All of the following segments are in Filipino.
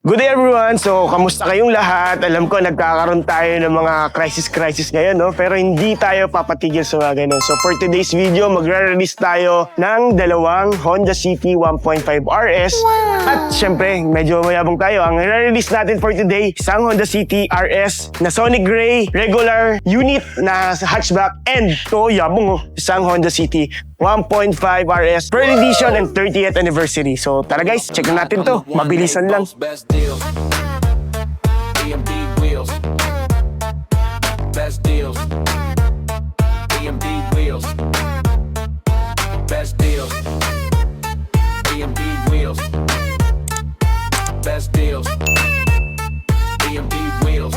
Good day everyone! So, kamusta kayong lahat? Alam ko, nagkakaroon tayo ng mga crisis ngayon, no? Pero hindi tayo papatigil sa mga ganun. So, for today's video, magre-release tayo ng dalawang Honda City 1.5 RS. At syempre, medyo mayabang tayo. Ang re-release natin for today, isang Honda City RS na Sonic Gray, regular unit na hatchback, and to yabong, isang Honda City 1.5 RS per edition and 30th anniversary. So tara guys, check na natin to. Mabilisan lang. Best deals. EMD wheels. Best deals. EMD wheels. Best deals. EMD wheels. Best deals. EMD wheels.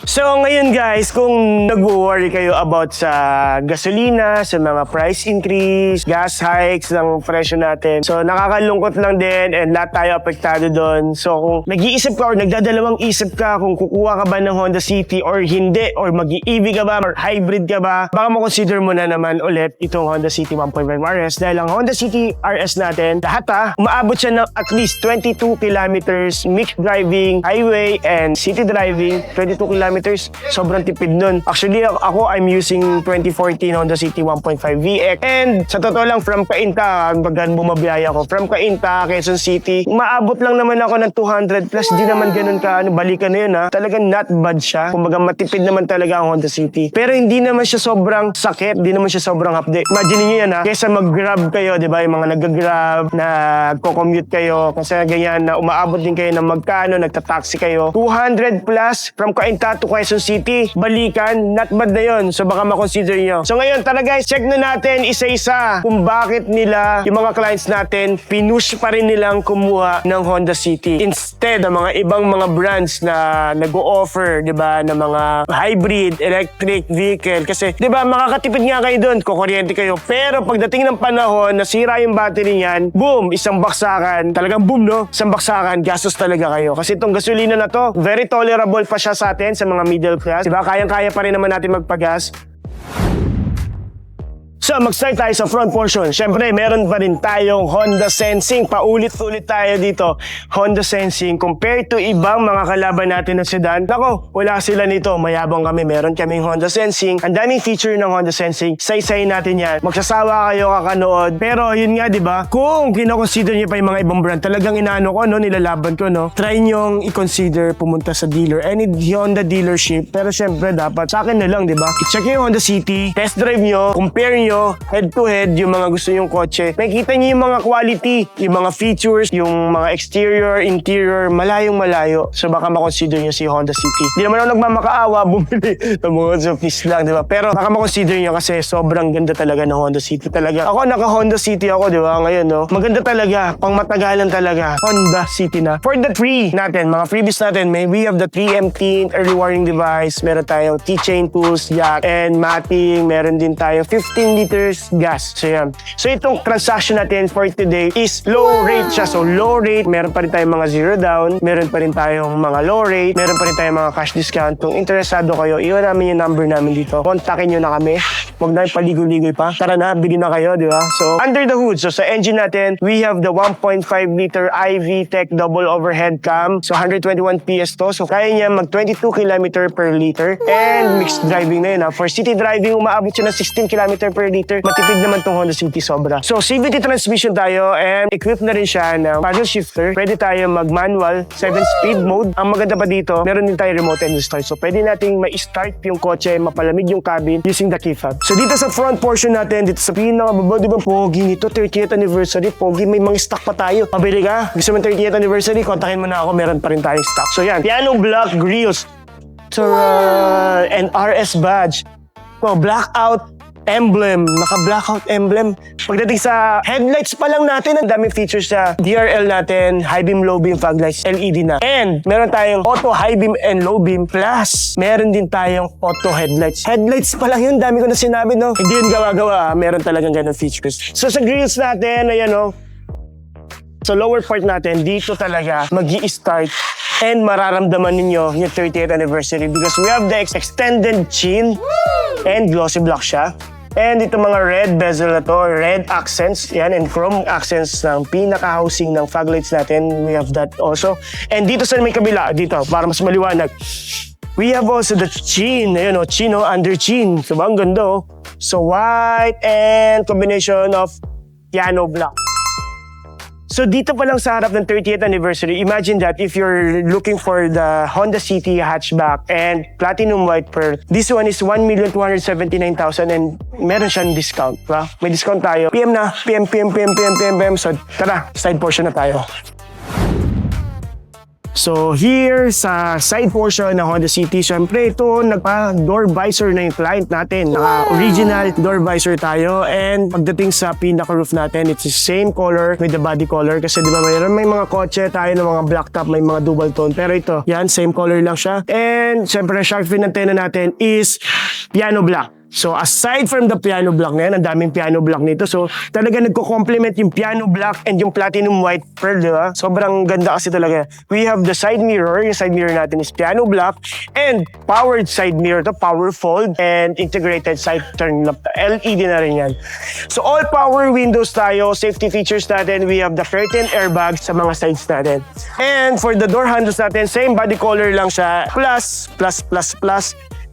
So ngayon guys, kung nag-worry kayo about sa gasolina, sa mga price increase, gas hikes ng presyo natin, so nakakalungkot lang din and lahat tayo apektado doon. So kung nag-iisip ka or nagdadalawang isip ka kung kukuha ka ba ng Honda City or hindi, or mag-EV ka ba or hybrid ka ba, baka mo-consider mo na naman ulit itong Honda City 1.5 RS dahil ang Honda City RS natin, lahat umaabot siya ng at least 22 kilometers mixed driving, highway and city driving, 22 kilometers. Sobrang tipid nun. Actually, ako, I'm using 2014 Honda City 1.5 VX. And sa totoo lang, from Cainta, bagan bumabiyaya ako, from Cainta, Quezon City, maabot lang naman ako ng 200 plus. Di naman ganun ka, balikan na yun ha. Talagang not bad siya. Kumbaga matipid naman talaga ang Honda City. Pero hindi naman siya sobrang sakit, hindi naman siya sobrang hapde. Imagine niyo yan ha, kesa mag-grab kayo, di ba? Yung mga nag-grab, nagko-commute kayo, kasi ganyan, na umaabot din kayo ng magkano, nagta-taxi kayo. 200 plus from Cainta to Quezon City, balikan, not bad na yun. So baka makonsider nyo. So ngayon, tara guys, check na natin isa-isa kung bakit nila, yung mga clients natin, pinush pa rin nilang kumuha ng Honda City. Instead, ng mga ibang mga brands na nag-o-offer, di ba, ng mga hybrid, electric vehicle. Kasi, di ba, makakatipid nga kayo doon, kukuryente kayo. Pero pagdating ng panahon, nasira yung battery niyan, boom, isang baksakan. Talagang boom, no? Isang baksakan, gastos talaga kayo. Kasi itong gasolina na to, very tolerable pa siya sa atin, sa mga middle class. Diba? Kayang-kaya pa rin naman natin magpagas. So, mag-start tayo sa front portion. Siyempre, meron pa rin tayong Honda Sensing. Paulit-ulit tayo dito. Honda Sensing. Compared to ibang mga kalaban natin na sedan, nako, wala sila nito. Mayabang kami. Meron kaming Honda Sensing. Ang daming feature ng Honda Sensing. Say-say natin yan. Magsasawa kayo kakanood. Pero, yun nga, di ba? Kung kinoconsider nyo pa yung mga ibang brand, talagang inaano ko, no? Nilalaban ko, no? Try nyong i-consider pumunta sa dealer. Any Honda dealership. Pero, syempre, dapat sa akin na lang, di ba? I-check nyo yung Honda City. Test drive nyo. Compare nyo head to head yung mga gusto yung kotse. Makikita niyo yung mga quality, yung mga features, yung mga exterior, interior, malayong-malayo. So baka makonsider niyo si Honda City. Hindi naman ako nagmamakaawa, bumili ng mga surface lang, di ba? Pero baka makonsider niyo kasi sobrang ganda talaga ng Honda City talaga. Ako, naka-Honda City ako, di ba? Ngayon, no? Maganda talaga. Pang matagalan talaga. Honda City na. For the free natin, mga freebies natin, we have the 3MT early warning device. Meron tayong keychain tools, jack, and matting. Meron din tayong 15 liters gas. So yan. So itong transaction natin for today is low rate siya. So low rate, meron pa rin tayong mga zero down, meron pa rin tayong mga low rate, meron pa rin tayong mga cash discount. Kung interesado kayo, iwan namin yung number namin dito. Kontakin nyo na kami. Huwag na yung paligoy-ligoy pa. Tara na, bili na kayo, di ba? So under the hood, so sa engine natin, we have the 1.5 liter IV Tech double overhead cam. So 121 PS to. So kaya niya mag 22 km per liter. And mixed driving na yun ha. For city driving, umaabot siya ng 16 km per liter. Matipid naman tong Honda City sobra. So CVT transmission tayo and equipped na rin siya ng paddle shifter. Pwede tayo mag-manual 7-speed mode. Ang maganda pa dito, meron din tayo remote engine start. So pwede nating ma-start yung kotse, mapalamig yung cabin using the key fob. So dito sa front portion natin, dito sa pinakababa, di ba pogi nito, 30th anniversary, pogi, may mga stock pa tayo. Pabili ka, gusto mo 30th anniversary, kontakin mo na ako, meron pa rin tayong stock. So yan, piano black grills. And RS badge. Oh, blackout emblem, naka-blackout emblem. Pagdating sa headlights pa lang natin, ang daming features sa DRL natin, high beam, low beam, fog lights, LED na. And meron tayong auto high beam and low beam, plus meron din tayong auto headlights. Headlights pa lang yun, dami ko na sinabi, no? Hindi yun gawa-gawa, meron talagang ganun features. So sa grills natin, ayan, no? Sa lower part natin, dito talaga mag-i-start and mararamdaman ninyo yung 30th anniversary because we have the extended chin and glossy black siya. And ito mga red bezel na to, red accents, yan, and chrome accents ng pinaka-housing ng fog lights natin. We have that also. And dito sa may kabila, dito, para mas maliwanag, we have also the chin, ayun o, chin o, under chin. So ba, ang ganda o. So white and combination of piano black. So dito pa lang sa harap ng 30th anniversary, imagine that if you're looking for the Honda City hatchback and platinum white pearl, this one is 1,279,000 and meron siyang discount. Diba? May discount tayo. PM na. PM. So tara, side portion na tayo. So here sa side portion ng Honda City, syempre ito nagpa-door visor na yung client natin. Naka-original door visor tayo, and pagdating sa pinaka-roof natin, it's the same color with the body color kasi di ba mayroon may mga kotse tayo ng mga black top, may mga double tone, pero ito, yan, same color lang siya. And syempre shark fin antenna natin is piano black. So aside from the piano black na yan, ang daming piano black nito. So talaga nagko-complement yung piano black and yung platinum white pearl, di ba? Sobrang ganda kasi talaga. We have the side mirror. Yung side mirror natin is piano black and powered side mirror to, power fold and integrated side turn lamp. LED na rin yan. So all power windows tayo, safety features natin. We have the curtain airbag sa mga sides natin. And for the door handles natin, same body color lang siya. Plus.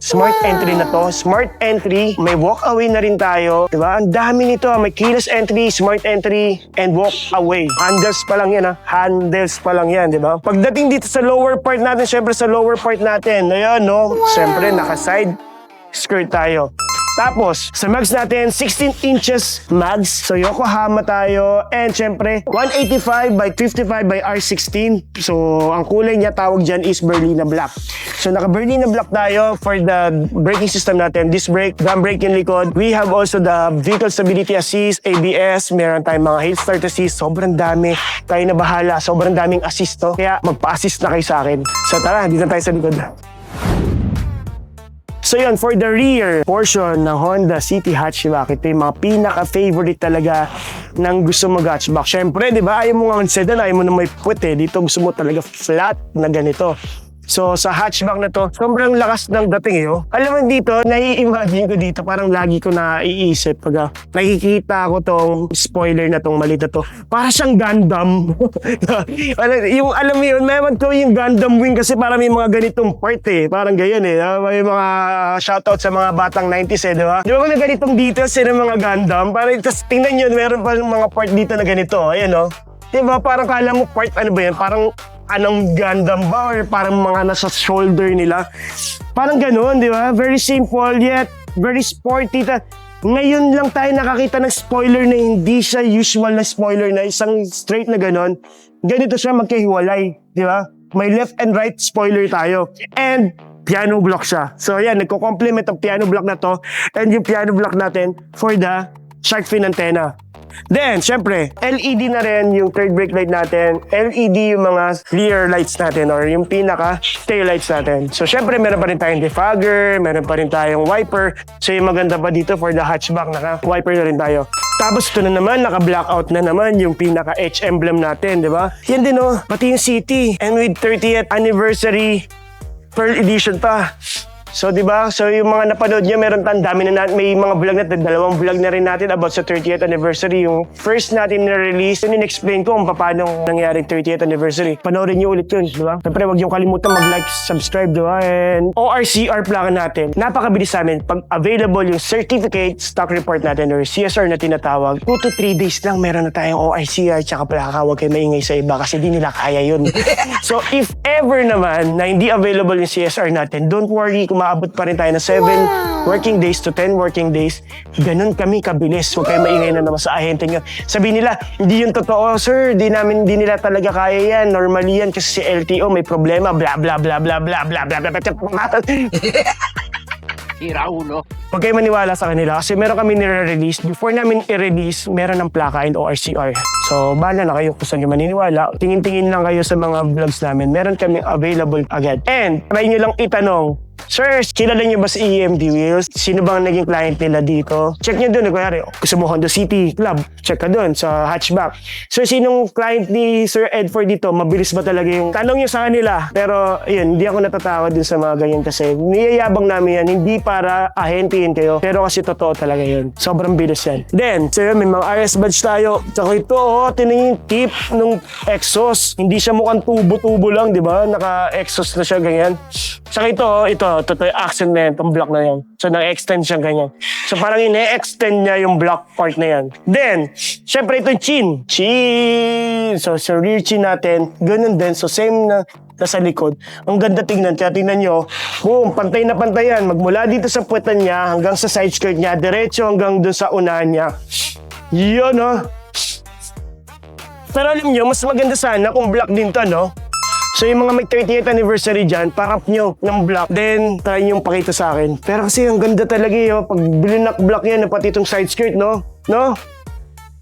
Smart entry na to. Smart entry. May walk away na rin tayo. Diba? Ang dami nito. May keyless entry, smart entry, and walk away. Handles pa lang yan ha. Handles pa lang yan. Diba? Pagdating dito sa lower part natin, syempre sa lower part natin, ayan no. Syempre naka-side skirt tayo. Tapos, sa mags natin, 16 inches mags. So, Yokohama tayo. And syempre, 185 by 55 by R16. So, ang kulay niya tawag dyan is Berlina Black. So, naka-Berlina Black tayo for the braking system natin. Disc brake, drum brake yung likod. We have also the vehicle stability assist, ABS. Meron tayong mga hill start assist. Sobrang dami. Tayo na bahala. Sobrang daming assist to. Kaya, magpa-assist na kayo sa akin. So, tara, dito tayo sa likod. So yun, for the rear portion ng Honda City hatchback, ito yung mga pinaka-favorite talaga ng gusto mag-hatchback. Siyempre, di ba, ayaw mo nga sedan, ayaw mo na may puwet eh. Dito gusto mo talaga flat na ganito. So sa hatchback na to, sobrang lakas ng dating eh. Alam mo dito, nai-imagine ko dito, parang lagi ko naiisip pag nakikita ko tong spoiler na tong maliit na to. Para siyang Gundam. Yung alam mo yun, meron ko yung Gundam wing kasi parang may mga ganitong part eh. Parang ganyan eh. May mga shoutout sa mga batang 90s eh, di ba? Di ba kung na ganitong details eh ng mga Gundam? Parang tingnan nyo, meron pa mga part dito na ganito. Ayan o. Di ba? Parang kala mo part, ano ba yan? Parang anong Gundam ba or parang mga nasa shoulder nila. Parang ganoon, di ba? Very simple yet very sporty. Ngayon lang tayo nakakita ng spoiler na hindi siya usual na spoiler na isang straight na ganon. Ganito siya magkahiwalay, di ba? May left and right spoiler tayo. And piano block siya. So yan, nagko-complement ang piano block na to and yung piano block natin for the shark fin antenna. Then, syempre, LED na rin yung third brake light natin. LED yung mga rear lights natin or yung pinaka tail lights natin. So, syempre, meron pa rin tayong defogger, meron pa rin tayong wiper. So, yung maganda pa dito for the hatchback, naka-wiper na rin tayo. Tapos, ito na naman, naka-blackout na naman yung pinaka-H emblem natin, di ba? Yan din, oh, pati yung city. And with 30th anniversary Pearl Edition pa. So, di ba? So, yung mga napanood nyo, meron tayong dami na may mga vlog natin, 2 vlog na rin natin about sa 30th anniversary. Yung first natin na-release, yun in-explain ko kung paano nangyari 30th anniversary. Panoorin nyo ulit yun, di ba? Siyempre, huwag nyo kalimutan mag-like, subscribe, di ba? And ORCR plaka natin, napakabilis namin. Pag available yung certificate stock report natin or CSR na tinatawag, 2 to 3 days lang meron na tayong ORCR tsaka plaka. Huwag kayo maingay sa iba kasi di nila kaya yun. So, if ever naman na hindi available yung CSR natin, don't worry kung maabot pa rin tayo na 7 working days to 10 working days. Ganun kami kabilis. Huwag kayo maingay na naman sa ahente nyo. Sabihin nila, hindi yun totoo, sir. Di nila talaga kaya yan. Normally yan kasi si LTO may problema. Bla bla bla bla bla bla bla bla bla. Hira ulo. Huwag kayo maniwala sa kanila kasi meron kami nire-release. Before namin i-release, meron ng plaka and ORCR. So, bahala na kayo kung saan nyo maniniwala. Tingin-tingin lang kayo sa mga vlogs namin. Meron kami available agad. And, try nyo lang itanong Sir, kilala niyo ba si EMD Wheels? Sino bang naging client nila dito? Check niyo doon. Kunyari, gusto mo Honda City Club, check ka doon sa hatchback. Sir, sinong client ni Sir Edford dito? Mabilis ba talaga yung tanong niyo sa kanila? Pero, yun, hindi ako natatawa dun sa mga ganyan kasi niyayabang namin yan, hindi para ahentiin kayo. Pero kasi totoo talaga yun. Sobrang bilis yan. Then, sir, may mga RS badge tayo. Tsaka ito, tinan yung tip ng exhaust. Hindi siya mukhang tubo-tubo lang, di ba? Naka-exhaust na siya, ganyan. Tsaka ito, totoo yung accent na yan, itong block na yan. So, nag-extend siya ganyan. So, parang ine-extend niya yung block part na yan. Then, syempre ito yung chin. Chin! So, sa rear chin natin, ganun din. So, same na nasa likod. Ang ganda tingnan. Kaya tingnan nyo, boom, pantay na pantay yan. Magmula dito sa puwetan niya hanggang sa side skirt niya, diretso hanggang doon sa unahan niya. Yun, Pero alam nyo, mas maganda sana kung black din to, no? So yung mga may 30th anniversary dyan, pakap nyo ng black, then try nyo pakita sa akin. Pero kasi ang ganda talaga yun, pag bilinak black yan, pati itong side skirt, no? No?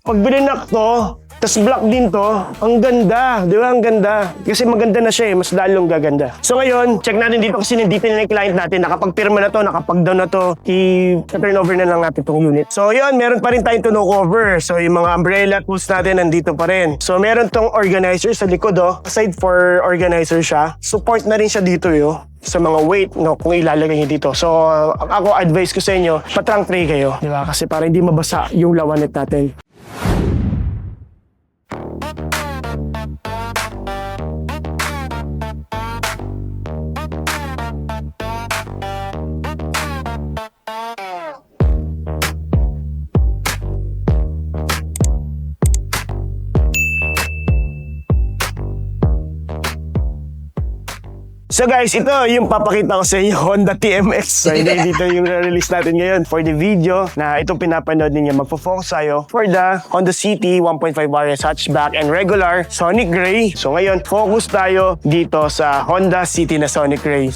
Pag bilinak to, tas black din to, ang ganda, di ba? Ang ganda. Kasi maganda na siya mas lalong gaganda. So ngayon, check natin dito kasi nandito na yung client natin. Nakapag-pirma na to, nakapag-down na to. I-turn over na lang natin itong unit. So yun, meron pa rin tayong tonneau cover. So yung mga umbrella tools natin nandito pa rin. So meron tong organizer sa likod, Aside for organizer siya, support na rin siya dito, sa mga weight, kung ilalagay niyo dito. So, ako advice ko sa inyo, patrunk tray kayo. Di ba? Kasi para hindi mabasa yung lawanet natin. So guys, ito yung papakita ko sa inyo, Honda TMX. So dito yung release natin ngayon for the video na itong pinapanood ninyo. Magpo-focus tayo for the Honda City 1.5 RS hatchback and regular Sonic Gray. So ngayon, focus tayo dito sa Honda City na Sonic Gray.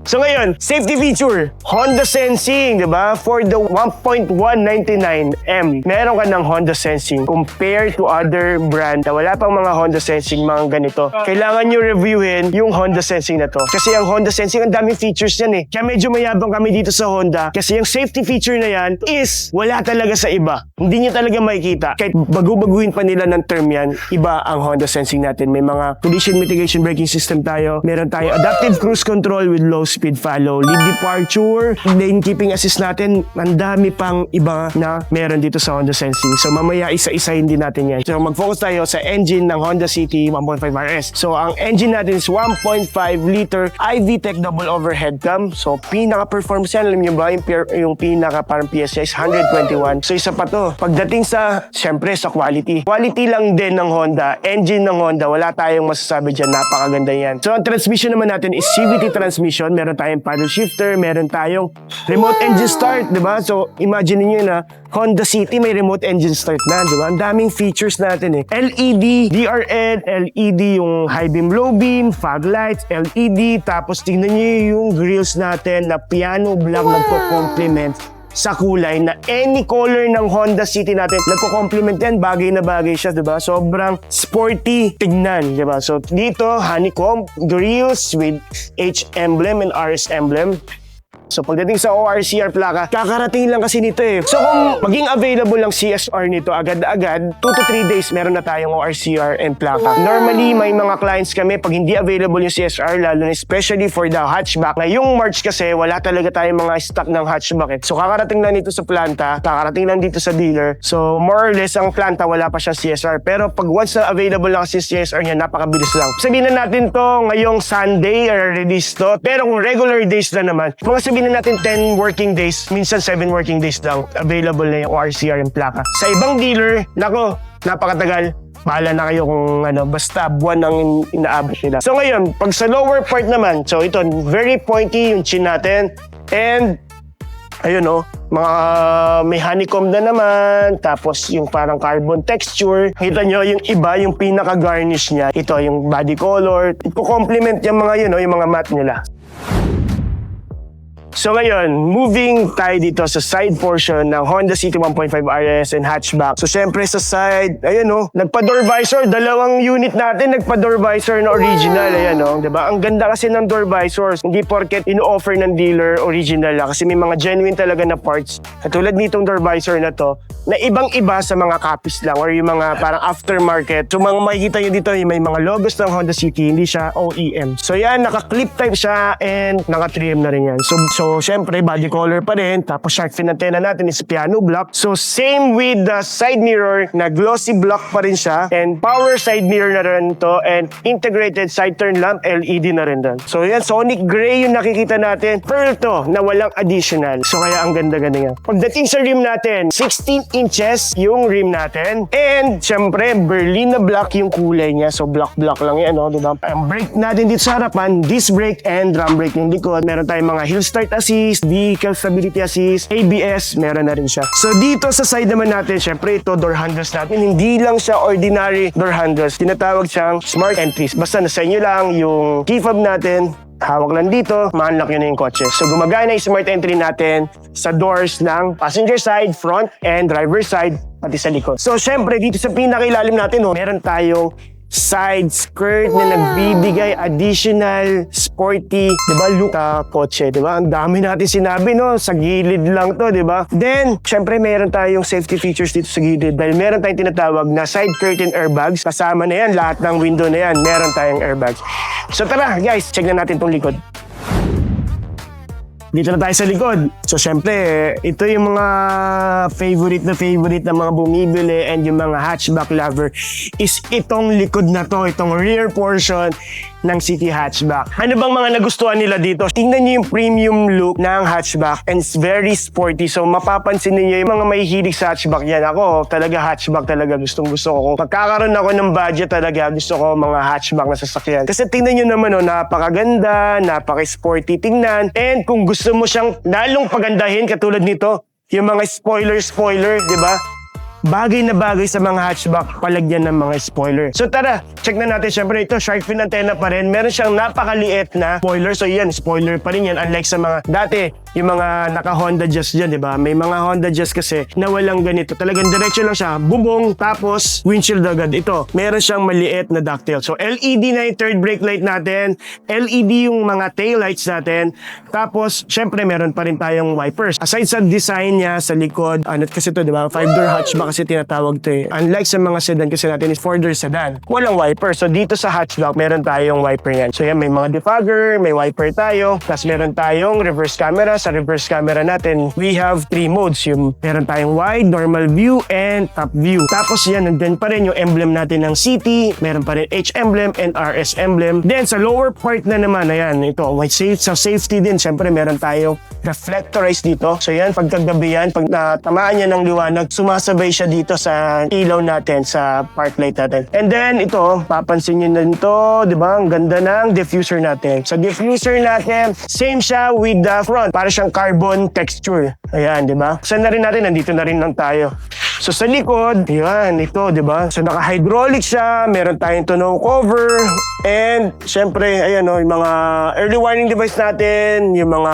So ngayon, safety feature, Honda Sensing, di ba? For the 1.199M, meron ka ng Honda Sensing compared to other brand na wala pang mga Honda Sensing mga ganito. Kailangan nyo reviewin yung Honda Sensing na to. Kasi ang Honda Sensing, ang daming features yan Kaya medyo mayabang kami dito sa Honda. Kasi yung safety feature na yan is wala talaga sa iba. Hindi nyo talaga makikita. Kahit bagu-baguhin pa nila ng term yan, iba ang Honda Sensing natin. May mga collision mitigation braking system tayo. Meron tayo adaptive cruise control with low speed follow, lead departure, lane keeping assist natin. Ang dami pang iba na meron dito sa Honda Sensing. So mamaya isa-isahin din natin yan. So mag-focus tayo sa engine ng Honda City 1.5 RS. So ang engine natin is 1.5 liter iVTEC double overhead cam. So pinaka-performance yan. Alam niyo ba yung pinaka parang PSI is 121. So isa pa to. Pagdating sa, syempre sa quality. Quality lang din ng Honda. Engine ng Honda. Wala tayong masasabi dyan. Napakaganda yan. So ang transmission naman natin is CVT transmission. Meron tayong paddle shifter, meron tayong remote engine start, di ba? So, imagine niyo na Honda City may remote engine start na, di ba? Ang daming features natin LED, DRL, LED, yung high beam, low beam, fog lights, LED, tapos tingnan niyo yung grills natin na piano black nagko-complement sa kulay na any color ng Honda City natin. Nagko-complement yan, bagay na bagay siya, diba? Sobrang sporty tignan, diba? So dito, honeycomb grills with H emblem and RS emblem. So pagdating sa ORCR plaka, kakarating lang kasi nito So kung maging available lang CSR nito agad-agad, 2 to 3 days meron na tayong ORCR and plaka. Normally, may mga clients kami pag hindi available yung CSR, lalo na especially for the hatchback. Ngayong March kasi, wala talaga tayong mga stock ng hatchback So kakarating lang nito sa planta, kakarating lang dito sa dealer. So more or less, ang planta wala pa siyang CSR. Pero pag once na available lang kasi CSR niya, napakabilis lang. Sabihin na natin to ngayong Sunday or release to. Pero kung regular days na naman, mga sabihin na natin 10 working days, minsan 7 working days lang, available na yung ORCR yung plaka. Sa ibang dealer, nako, napakatagal. Bahala na kayo kung basta buwan ang inaabot nila. So ngayon, pag sa lower part naman, so ito, very pointy yung chin natin. And, ayun mga may honeycomb na naman, tapos yung parang carbon texture. Kita nyo, yung iba, yung pinaka-garnish niya. Ito, yung body color. Ito-complement yung mga yung mga matte nila. So ngayon, moving tayo dito sa side portion ng Honda City 1.5 RS and hatchback. So syempre sa side, ayan o, nagpa-door visor, dalawang unit natin nagpa-door visor na original, ayan o, diba? Ang ganda kasi ng door visors, hindi porket ino-offer ng dealer original lang kasi may mga genuine talaga na parts. Katulad nitong door visor na to, na ibang-iba sa mga copies lang or yung mga parang aftermarket. So mga makikita nyo dito, may mga logos ng Honda City, hindi siya OEM. So yan, naka-clip type siya and naka-trim na rin yan. So syempre, body color pa rin. Tapos shark fin antenna natin is piano black. So same with the side mirror na glossy black pa rin siya. And power side mirror na rin to. And integrated side turn lamp, LED na rin doon. So yan, Sonic Gray yung nakikita natin. Pearl to, na walang additional. So kaya ang ganda-ganda nga. Pagdating sa rim natin, 16 inches yung rim natin. And syempre, Berlina black yung kulay niya. So black lang yan, no? Diba? Ang brake natin dito sa harapan, disc brake and drum brake yung likod. Meron tayong mga hill start assist, vehicle stability assist, ABS, meron na rin siya. So dito sa side naman natin, syempre ito door handles natin, hindi lang siya ordinary door handles. Tinatawag siyang smart entries. Basta nasa inyo lang yung key fob natin, hawak lang dito, ma-unlock yun na yung kotse. So gumagana yung smart entry natin sa doors ng passenger side, front, and driver side, pati sa likod. So syempre dito sa pinakailalim natin, meron tayong side skirt na nagbibigay additional sporty, diba, look sa kotse, diba? Ang dami natin sinabi, no? Sa gilid lang to, diba? Then, syempre, meron tayong safety features dito sa gilid dahil meron tayong tinatawag na side curtain airbags. Kasama na yan, lahat ng window na yan, meron tayong airbags. So tara, guys, check na natin tong likod. Dito na tayo sa likod. So, syempre, ito yung mga favorite na mga bumibili and yung mga hatchback lover is itong likod na to, itong rear portion ng City Hatchback. Ano bang mga nagustuhan nila dito? Tingnan nyo yung premium look ng hatchback and it's very sporty. So, mapapansin niyo yung mga may hilig sa hatchback yan. Ako, talaga hatchback talaga gustong-gusto ko. Kung pagkakaroon ako ng budget talaga, gusto ko mga hatchback na sasakyan. Kasi tingnan nyo naman, napakaganda, napaka-sporty tingnan. And kung gusto mo siyang lalong pagandahin katulad nito, yung mga spoiler, di ba? Bagay na bagay sa mga hatchback, palagyan ng mga spoiler. So tara, check na natin. Siyempre ito, shark fin antenna pa rin. Meron siyang napakaliit na spoiler. So yan, spoiler pa rin yan. Unlike sa mga dati, yung mga naka-Honda Jazz dyan, di ba? May mga Honda Jazz kasi na walang ganito. Talagang diretso lang siya, bubong, tapos windshield agad. Ito, meron siyang maliit na ducktail. So LED na yung third brake light natin. LED yung mga tail lights natin. Tapos, syempre, meron pa rin tayong wipers. Aside sa design niya sa likod, ano kasi ito, di ba? 5-door hatchback kasi tinatawag ito eh. Unlike sa mga sedan kasi natin is 4-door sedan. Walang wiper. So dito sa hatchback, meron tayong wiper yan. So yan, may mga defogger, may wiper tayo. Tapos meron tayong reverse camera. Sa reverse camera natin, we have 3 modes. Yung meron tayong wide, normal view, and top view. Tapos yan, nandun pa rin yung emblem natin ng city. Meron pa rin H emblem and RS emblem. Then sa lower part na naman, ayan, ito, may sa safety din. Siyempre, meron tayong reflectorize dito. So yan, pagkagabi yan, pag natamaan niya ng liwanag, sumasabay siya dito sa ilaw natin, sa park light natin. And then ito, papansin nyo na ito, di ba? Ang ganda ng diffuser natin. Sa diffuser natin, same siya with the front. Para siyang carbon texture. Ayan, di ba? Saan na rin natin? Nandito na rin lang tayo. So sa likod, yan, ito, di ba? So naka-hydraulic siya, meron tayong tonneau cover, and syempre, ayan yung mga early warning device natin, yung mga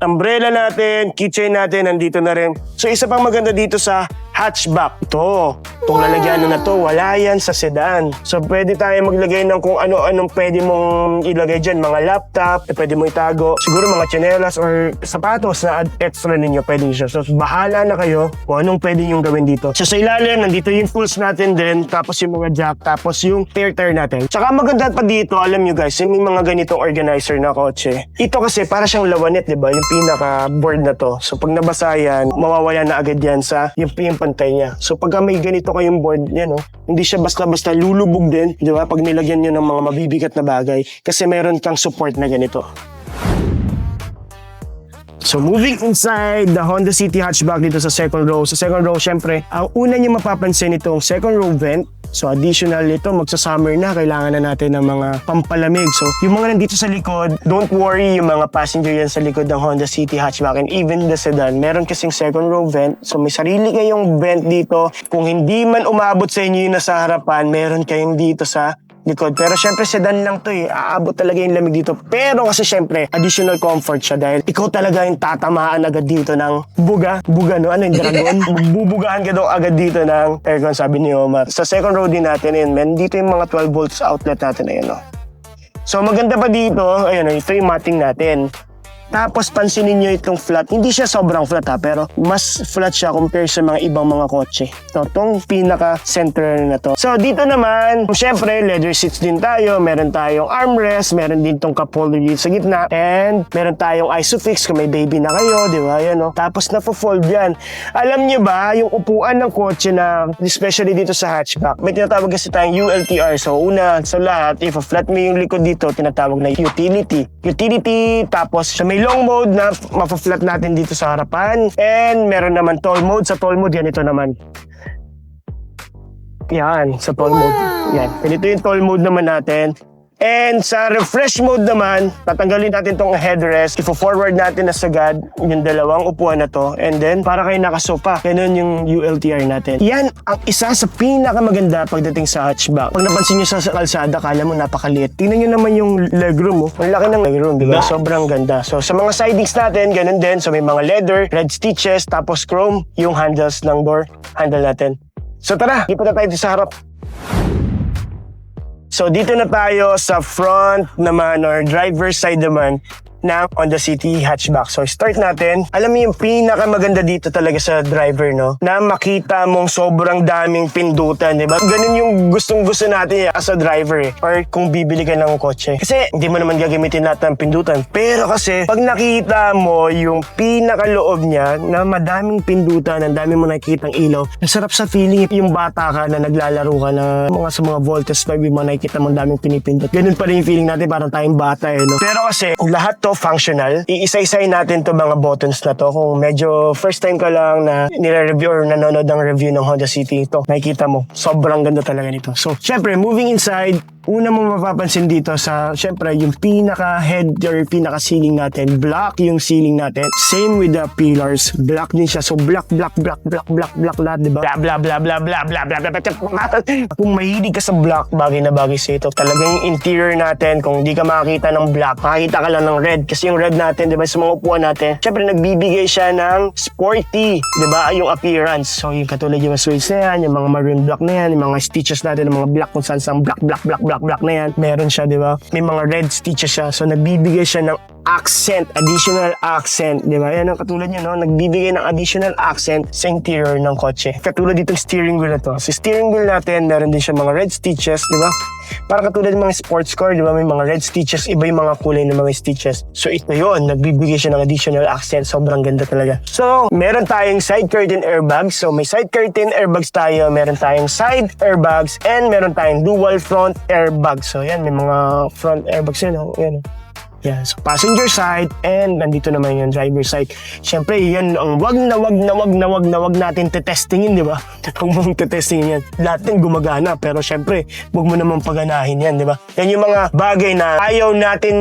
umbrella natin, keychain natin, nandito na rin. So isa pang maganda dito sa hatchback, itong lalagyan na to, wala yan sa sedan. So pwede tayo maglagay ng kung ano-anong pwede mong ilagay dyan, mga laptop, pwede mo itago, siguro mga tsinelas or sapatos na extra ninyo, pwede siya. So bahala na kayo kung anong pwede yung gawin dito. So sa ilalim, nandito yung tools natin din, tapos yung mga jack, tapos yung tire natin. Tsaka maganda pa dito, alam nyo guys, yung mga ganitong organizer na kotse. Ito kasi para siyang lawanet, di ba? Yung pinaka-board na to. So pag nabasa yan, mawawala na agad yan sa yung pantay niya. So pagka may ganito kayong board, yan hindi siya basta-basta lulubog din, di ba? Pag nilagyan nyo ng mga mabibigat na bagay, kasi meron kang support na ganito. So moving inside the Honda City Hatchback dito sa second row. Sa second row, syempre, ang una nyo mapapansin itong second row vent. So additional ito, magsa-summer na, kailangan na natin ng mga pampalamig. So yung mga nandito sa likod, don't worry, yung mga passenger yan sa likod ng Honda City Hatchback and even the sedan, meron kasing second row vent. So may sarili kayong vent dito. Kung hindi man umabot sa inyo yung nasa harapan, meron kayong dito sa likod. Pero syempre sedan lang to eh. Aabot talaga yung lamig dito. Pero kasi syempre, additional comfort siya dahil ikaw talaga yung tatamaan agad dito ng buga, no? Ano yung dragon? Bubugahan ka daw agad dito ng aircon, sabi ni Omar. Sa second row din natin, yun, men, dito yung mga 12 volts outlet natin, ayun, no? So maganda pa dito, ayun, ito yung matting natin. Tapos pansinin nyo itong flat. Hindi siya sobrang flat ha, pero mas flat siya compare sa mga ibang mga kotse. So, itong pinaka-center na to. So, dito naman, syempre, leather seats din tayo. Meron tayong armrest. Meron din itong cup holder dito sa gitna. And meron tayong Isofix kung may baby na kayo, di ba? Yan, no? Tapos na-fold yan. Alam nyo ba, yung upuan ng kotse na, especially dito sa hatchback, may tinatawag kasi tayong ULTR. So, una sa lahat, if flat mo yung likod dito, tinatawag na utility. Utility, tapos sa may long mode na mapa-flat natin dito sa harapan. And meron naman tall mode. Sa tall mode, yan ito naman. Yan, sa tall mode. Yan. Ganito yung tall mode naman natin. And sa refresh mode naman, tatanggalin natin tong headrest. Ifo-forward natin na sagad yung dalawang upuan na to. And then, para kayo nakasopa. Ganun yung ULTR natin. Yan ang isa sa pinakamaganda pagdating sa hatchback. Pag napansin nyo sa kalsada, kala mo napakaliit. Tingnan nyo naman yung legroom, oh. Ang laki ng legroom, di ba? Sobrang ganda. So, sa mga sidings natin, ganun din. So, may mga leather, red stitches, tapos chrome, yung handles ng door, handle natin. So, tara, lipat na tayo sa harap. So, dito na tayo sa front naman or driver's side naman ng Honda City hatchback. So, start natin. Alam mo yung pinakamaganda dito talaga sa driver, no? Na makita mong sobrang daming pindutan, di ba? Ganun yung gustong-gusto natin as a driver eh. Or kung bibili ka ng kotse. Kasi, hindi mo naman gagamitin lahat ng pindutan. Pero kasi, pag nakita mo yung pinakaloob niya na madaming pindutan, ang dami mo nakikitang ilaw, nasarap sa feeling yung bata ka na naglalaro ka na sa mga voltage na mo nakikita mo ang daming pinipindot. Ganun pa rin yung feeling natin, parang tayong bata eh, no? Pero kasi, lahat to functional. Iisa-isay natin to mga buttons na to. Kung medyo first time ka lang na nire-review or nanonood ng review ng Honda City, ito, nakikita mo, sobrang ganda talaga nito. So, syempre, moving inside, una mo mapapansin dito sa, syempre, yung pinaka-head or pinaka-ceiling natin, black yung ceiling natin. Same with the pillars, black din siya. So, black lahat, diba? Blah, blah, blah, blah, blah, blah, blah, blah, blah. Kung mahilig ka sa black, bagay na bagay sa ito. Talagang yung interior natin, kung di ka makakita ng black, makakita ka lang ng red. Kasi yung red natin, diba, sa mga upuan natin, syempre, nagbibigay siya ng sporty, diba, yung appearance. So, yung katulad yung switch na yan, yung mga maroon black na yan, yung mga stitches natin, yung mga black kung saan black na yan, meron siya, di ba? May mga red stitches siya. So, nagbibigay siya ng accent, additional accent, di ba? Yan ang katulad niya, no? Nagbibigay ng additional accent sa interior ng kotse. Katulad ditong steering wheel na to. Sa steering wheel natin, meron din siya mga red stitches, di ba? Para katulad ng mga sports car, di ba? May mga red stitches, iba yung mga kulay ng mga stitches. So, ito yun. Nagbibigay siya ng additional accent. Sobrang ganda talaga. So, meron tayong side curtain airbags. So, may side curtain airbags tayo. Meron tayong side airbags and meron tayong dual front airbags. So, yan. May mga front airbags yun. Oh. Yan. Yeah, so passenger side and nandito naman yung driver side. Siyempre, yan ang wag natin tetestingin, di ba? Kung mong tetestingin yan, lahat din gumagana. Pero siyempre, wag mo naman paganahin yan, di ba? Yan yung mga bagay na ayaw natin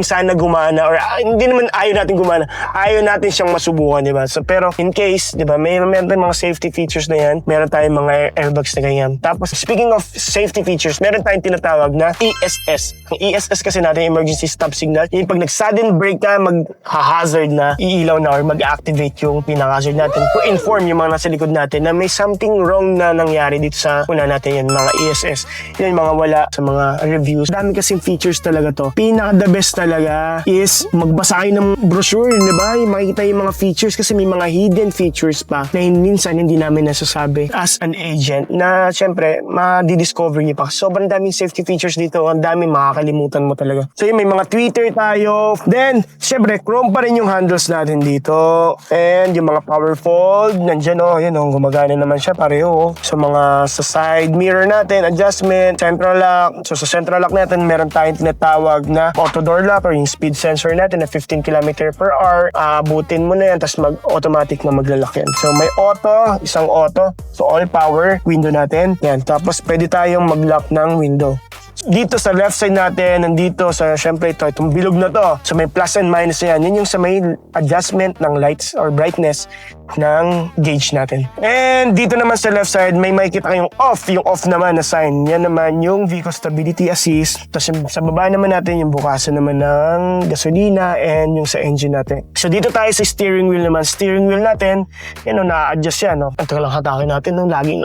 sana gumana or hindi naman ayaw natin gumana. Ayaw natin siyang masubukan, di ba? So, pero in case, di ba, meron tayong mga safety features na yan. Meron tayong mga airbags na ganyan. Tapos, speaking of safety features, meron tayong tinatawag na ESS. Ang ESS kasi natin, Emergency Stop Signal. Yung pag nag-sudden break na, mag-hazard na, iilaw na or mag-activate yung pinaka-hazard natin to inform yung mga nasa likod natin na may something wrong na nangyari dito sa una natin yan, mga ESS. Yan yung mga wala sa mga reviews. Dami kasing features talaga to. Pinaka-the best talaga is magbasa kayo ng brochure, di ba? Makikita yung mga features kasi may mga hidden features pa na minsan hindi namin nasasabi as an agent na syempre, ma-discover niyo pa. Sobrang daming safety features dito. Ang dami makakalimutan mo talaga. So yun, may mga tweeter tayo. Then, syempre, chrome pa rin yung handles natin dito. And yung mga power fold, nandyan o, yun o, gumagana naman siya pareho. So, mga sa side mirror natin, adjustment, central lock. So, sa central lock natin, meron tayong tinatawag na auto door lock or yung speed sensor natin na 15 km/h. Abutin mo na yan, tapos mag-automatic na maglalak yan. So, may auto, isang auto. So, all power, window natin. Yan, tapos pwede tayong mag-lock ng window. Dito sa left side natin, nandito sa, syempre itong bilog na to. So may plus and minus na yan. Yun yung sa may adjustment ng lights or brightness ng gauge natin. And dito naman sa left side, may makikita kayong off. Yung off naman na sign. Yan naman yung Vehicle Stability Assist. Tapos sa baba naman natin, yung bukasan naman ng gasolina and yung sa engine natin. So dito tayo sa steering wheel naman. Steering wheel natin, yan o, na-adjust yan. No? Ito lang hatakin natin ng laging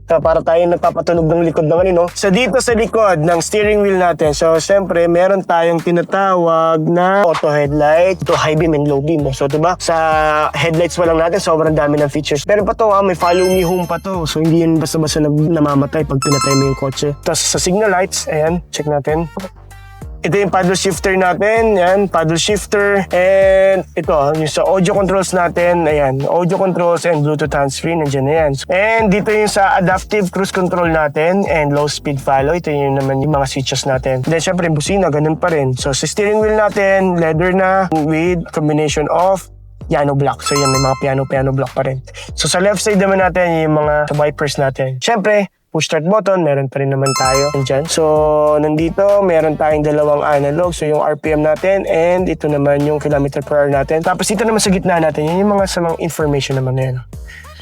para tayo nagpapatunog ng likod ng no? So dito sa likod ng steering wheel natin, so syempre meron tayong tinatawag na auto headlight, to high beam and low beam. So diba, sa headlights pa lang natin, sobrang dami ng features. Pero pa to may follow me home pa to. So hindi yun basta-basta namamatay pag pinatay mo yung kotse. Tapos sa signal lights, ayan, check natin. Ito yung paddle shifter natin, yan, paddle shifter. And ito, yung sa audio controls natin, ayan, audio controls and Bluetooth hands-free, nandiyan na yan. And dito yung sa adaptive cruise control natin and low speed follow. Ito yung naman yung mga switches natin. Then syempre, busina, ganun pa rin. So sa steering wheel natin, leather na with combination of piano block. So yan, may mga piano block pa rin. So sa left side naman natin, yung mga wipers natin. Syempre, push start button, meron pa rin naman tayo dyan. So, nandito, meron tayong dalawang analog. So, yung RPM natin and ito naman yung kilometer per hour natin. Tapos, dito naman sa gitna natin, yun yung mga samang information naman na yan.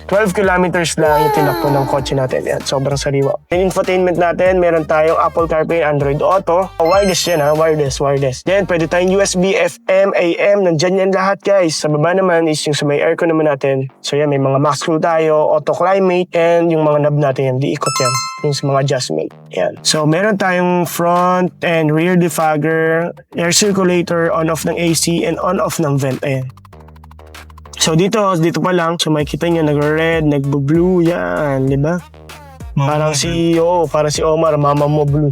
12 kilometers lang yung tinakbo ng kotse natin. Yan, sobrang sariwa. Yung infotainment natin, meron tayong Apple CarPlay, Android Auto. Wireless yan ha, wireless. Then, pwede tayong USB, FM, AM, nandyan yan lahat guys. Sa baba naman is yung sa may aircon naman natin. So yan, may mga max screw tayo, auto climate, and yung mga knob natin yan, diikot yan. Yung sa mga adjustment. Yan. So, meron tayong front and rear defogger, air circulator, on-off ng AC, and on-off ng vent. Ayan. So dito pa lang, so makikita nyo nag-red, nag-blue, yan, di ba? Parang si Omar, mama mo blue.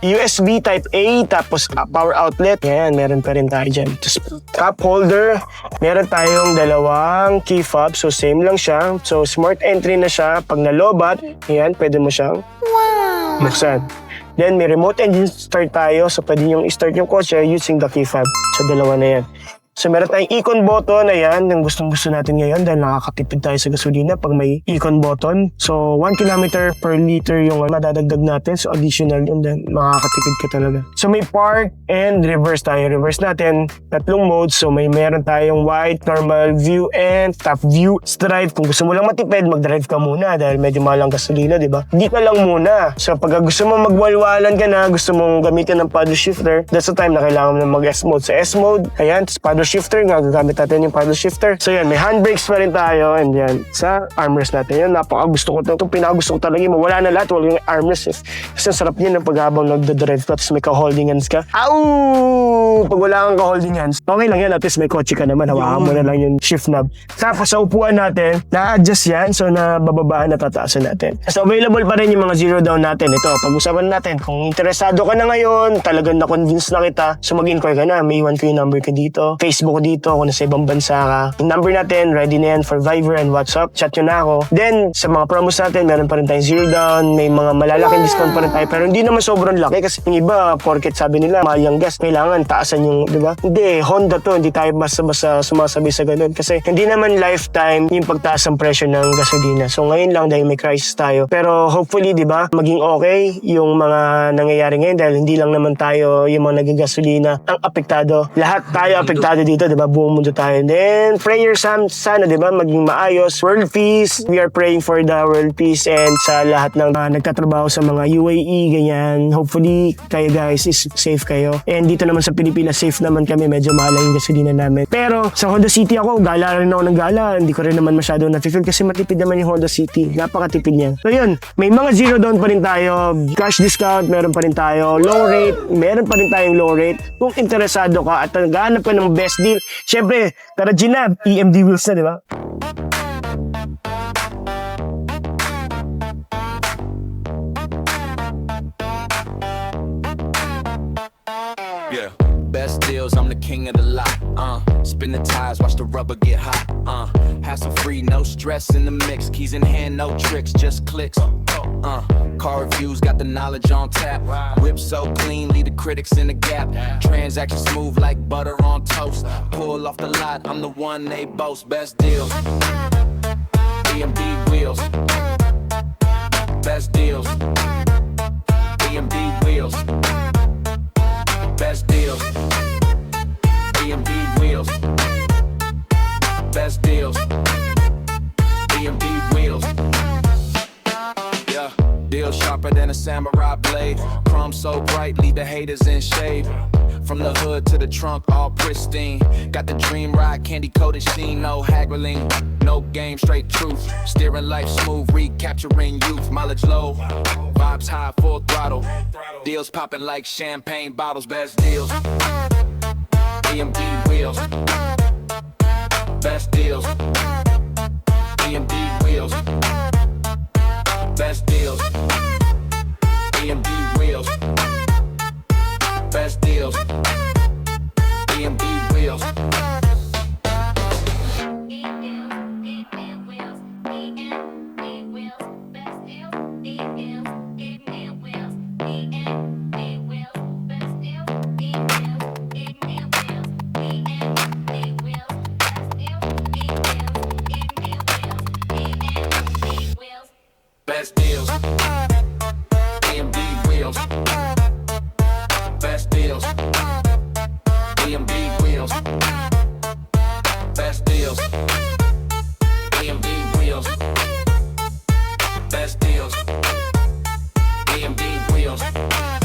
USB Type A, tapos power outlet, yan, meron pa rin tayo dyan. Tapos cup holder, meron tayong dalawang key fob, so same lang siya. So smart entry na siya, pag nalobat, yan, pwede mo siyang buksan. Then may remote engine start tayo, so pwede nyo i-start yung kotse using the key fob. So dalawa na yan. So meron tayong icon button, ayan, yung gustong-gusto natin ngayon dahil nakakatipid tayo sa gasolina pag may icon button. So 1 kilometer per liter yung madadagdag natin, so additional yun, then makakatipid ka talaga. So may park and reverse tayo. Reverse natin, tatlong modes. So meron tayong wide, normal view, and top view. Drive, kung gusto mo lang matipid, mag-drive ka muna dahil medyo mahal ang gasolina, di ba? Hindi ka lang muna. So pag gusto mo magwalwalan ka na, gusto mong gamitin ng paddle shifter, that's the time na kailangan mo na mag-S mode. Sa S mode, ayan, paddle shifter nga, gagamit natin yung paddle shifter. So yan, may handbrakes pa rin tayo, and yan, sa armrest natin. Yan, napaka-gusto ko ito. Itong pinaka-gusto ko talaga yung wala na lahat, wala yung armrest. Kasi ang sarap niya ng paghabang nagdadrive ka, tapos may ka-holding hands ka. Ow! Pag wala kang ka-holding hands, okay lang yan, at least may kotse ka naman, hawakan mo na lang yung shift knob. Tapos sa upuan natin, na-adjust yan, so nabababaan, natataasan natin. So available pa rin yung mga zero down natin. Ito, pag-usapan natin, kung interesado ka na ngayon, talagang na-convince na kita, so mag-inquire ka na, may iwan ko yung number ka dito. Facebook dito kung nasa ibang bansa ka. Yung number natin, ready na yan for Viber and WhatsApp. Chat nyo na ako. Then, sa mga promos natin, meron pa rin tayong zero down. May mga malalaking discount pa rin tayo. Pero hindi naman sobrang laki kasi yung iba, porket sabi nila, mahal yung gas, kailangan taasan yung, di ba? Hindi, Honda to. Hindi tayo basta-basta sumasabi sa ganun. Kasi hindi naman lifetime yung pagtaas ng presyo ng gasolina. So, ngayon lang dahil may crisis tayo. Pero hopefully, di ba, maging okay yung mga nangyayari ngayon dahil hindi lang naman tayo yung mga naging gasolina ang apektado. Lahat tayo apektado dito, di ba? Buong mundo tayo. Then, prayer sana, di ba? Maging maayos. World peace. We are praying for the world peace and sa lahat ng nagtatrabaho sa mga UAE, ganyan. Hopefully, kayo guys is safe kayo. And dito naman sa Pilipinas, safe naman kami. Medyo mahal yung gasolina namin. Pero, sa Honda City ako, gala rin ako ng gala. Hindi ko rin naman masyado na-feel kasi matipid naman yung Honda City. Napakatipid niya. So, yun. May mga zero down pa rin tayo. Cash discount, meron pa rin tayo. Low rate, meron pa rin tayong low rate. Kung interesado ka at naghahanap ka ng best deal, syempre, tara Gina, EMD wheels na, di ba? Yeah. Best deals, I'm the king of the lot. Spin the tires, watch the rubber get hot. Hassle free, no stress in the mix. Keys in hand, no tricks, just clicks. Car reviews, got the knowledge on tap. Whip so clean, leave the critics in the gap. Transaction smooth like butter on toast. Pull off the lot, I'm the one they boast. Best deals, EMD wheels. Best deals. BMD wheels. Best deals. BMD wheels. Best deals. BMD wheels. Yeah, deal sharper than a samurai blade. Chrome so bright, leave the haters in shade. From the hood to the trunk, all pristine. Got the dream ride, candy coated sheen. No haggling, no game, straight truth. Steering life smooth, recapturing youth. Mileage low, vibes high, full throttle. Deals popping like champagne bottles. Best deals. BMD wheels. Best deals. BMD wheels. Best deals. BMD wheels. Best deals. BMD wheels. Best deals. BMD wheels. Best deals. BMD wheels. Best deals. BMD wheels. Best deals. BMD wheels.